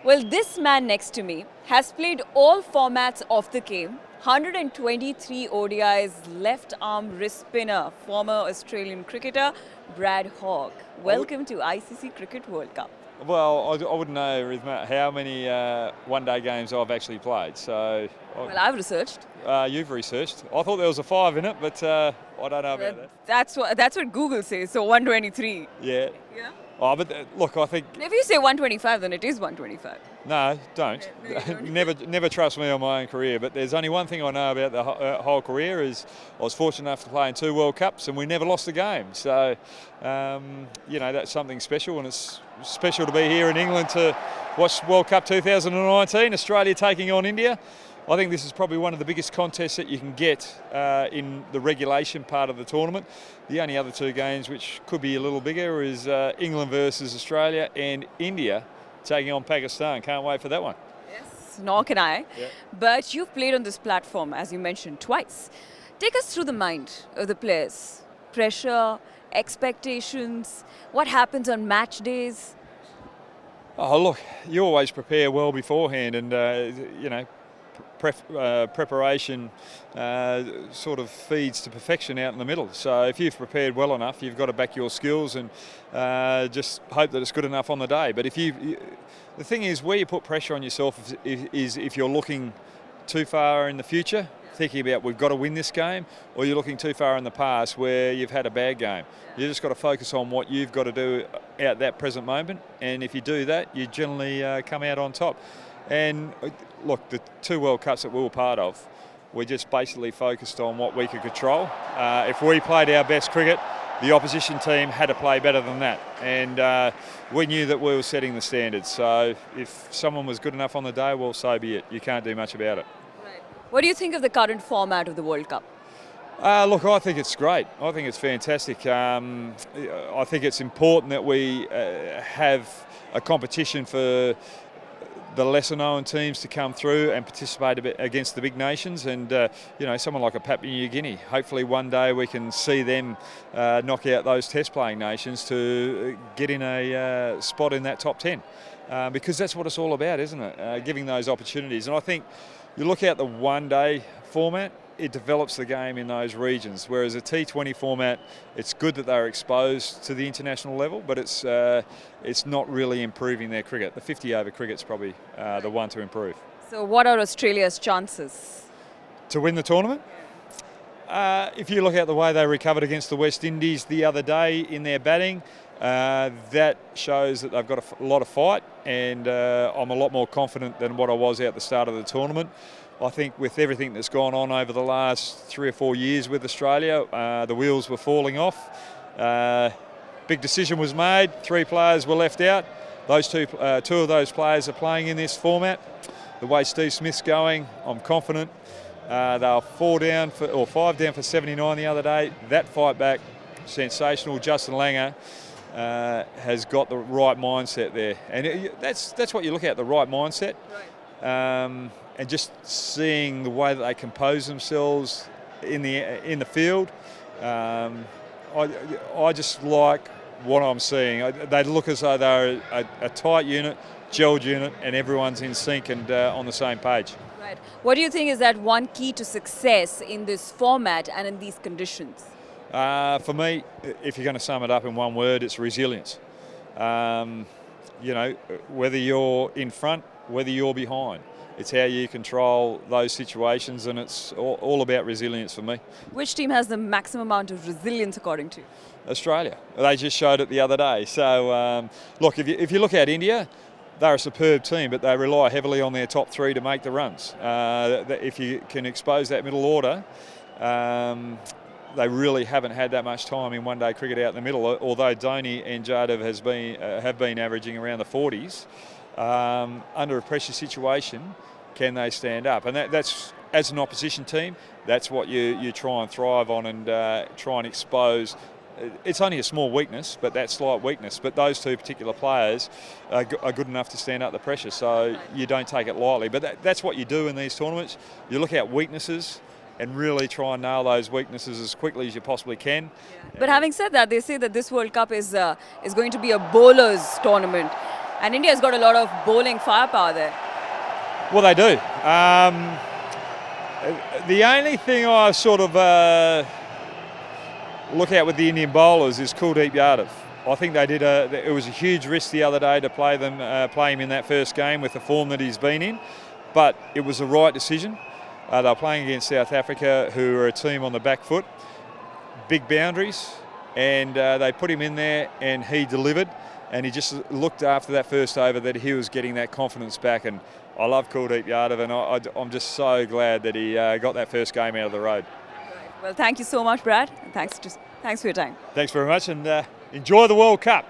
Well, this man next to me has played all formats of the game. 123 ODIs, left arm wrist spinner, former Australian cricketer Brad Hogg. Welcome to ICC Cricket World Cup. Well, I wouldn't know, Ridhima, how many one-day games I've actually played. So, Well, I've researched. You've researched. I thought there was a 5 in it, but I don't know about that. That's what Google says. So 123. Yeah. Yeah. Oh, but look, I think. If you say 125, then it is 125. No, don't. No, you don't. never trust me on my own career. But there's only one thing I know about the whole career is I was fortunate enough to play in 2 World Cups and we never lost a game. So, that's something special, and it's special to be here in England to watch World Cup 2019, Australia taking on India. I think this is probably one of the biggest contests that you can get in the regulation part of the tournament. The only other 2 games which could be a little bigger is England versus Australia and India taking on Pakistan. Can't wait for that one. Yes, nor can I. Yeah. But you've played on this platform, as you mentioned, twice. Take us through the mind of the players. Pressure, expectations, what happens on match days? Oh, look, you always prepare well beforehand, and preparation sort of feeds to perfection out in the middle. So if you've prepared well enough, you've got to back your skills and just hope that it's good enough on the day. But the thing is, where you put pressure on yourself is if you're looking too far in the future, thinking about we've got to win this game, or you're looking too far in the past where you've had a bad game. You just got to focus on what you've got to do at that present moment, and if you do that, you generally come out on top. And look, the 2 World Cups that we were part of, we just basically focused on what we could control. If we played our best cricket, the opposition team had to play better than that. And we knew that we were setting the standards. So if someone was good enough on the day, well, so be it. You can't do much about it. Right. What do you think of the current format of the World Cup? Look, I think it's great. I think it's fantastic. I think it's important that we have a competition for the lesser known teams to come through and participate a bit against the big nations, and someone like a Papua New Guinea, hopefully one day we can see them knock out those test playing nations to get in a spot in that top 10, because that's what it's all about, isn't it? Giving those opportunities. And I think you look at the one day format, it develops the game in those regions, whereas a T20 format, it's good that they're exposed to the international level, but it's not really improving their cricket. The 50 over cricket's probably the one to improve. So what are Australia's chances? To win the tournament? If you look at the way they recovered against the West Indies the other day in their batting, that shows that they've got a lot of fight, and I'm a lot more confident than what I was at the start of the tournament. I think with everything that's gone on over the last 3 or 4 years with Australia, the wheels were falling off. Big decision was made, 3 players were left out. Those two of those players are playing in this format. The way Steve Smith's going, I'm confident. They were 5 down for 79 the other day. That fight back, sensational. Justin Langer has got the right mindset there, and that's what you look at, the right mindset. Right. And just seeing the way that they compose themselves in the field, I just like what I'm seeing. They look as though they're a tight unit, gelled unit, and everyone's in sync and on the same page. Right. What do you think is that one key to success in this format and in these conditions? For me, if you're going to sum it up in one word, it's resilience. Whether you're in front, whether you're behind, it's how you control those situations, and it's all about resilience for me. Which team has the maximum amount of resilience according to you? Australia. They just showed it the other day. So, look, if you look at India, they're a superb team, but they rely heavily on their top 3 to make the runs. If you can expose that middle order, they really haven't had that much time in one-day cricket out in the middle, although Dhoni and Jadhav have been averaging around the 40s. Under a pressure situation, can they stand up? And that's, as an opposition team, that's what you try and thrive on and try and expose. It's only a small weakness, but that slight weakness. But those 2 particular players are good enough to stand up the pressure, so you don't take it lightly. But that's what you do in these tournaments. You look at weaknesses and really try and nail those weaknesses as quickly as you possibly can. Yeah. But having said that, they say that this World Cup is going to be a bowler's tournament. And India's got a lot of bowling firepower there. Well, they do. The only thing I sort of look at with the Indian bowlers is Kuldeep Yadav. I think they did it was a huge risk the other day to play him in that first game with the form that he's been in, but it was the right decision. They were playing against South Africa, who are a team on the back foot, big boundaries, and they put him in there and he delivered, and he just looked after that first over that he was getting that confidence back. And I love Kuldeep Yadav, and I'm just so glad that he got that first game out of the road. Well, thank you so much, Brad. And thanks for your time. Thanks very much, and enjoy the World Cup.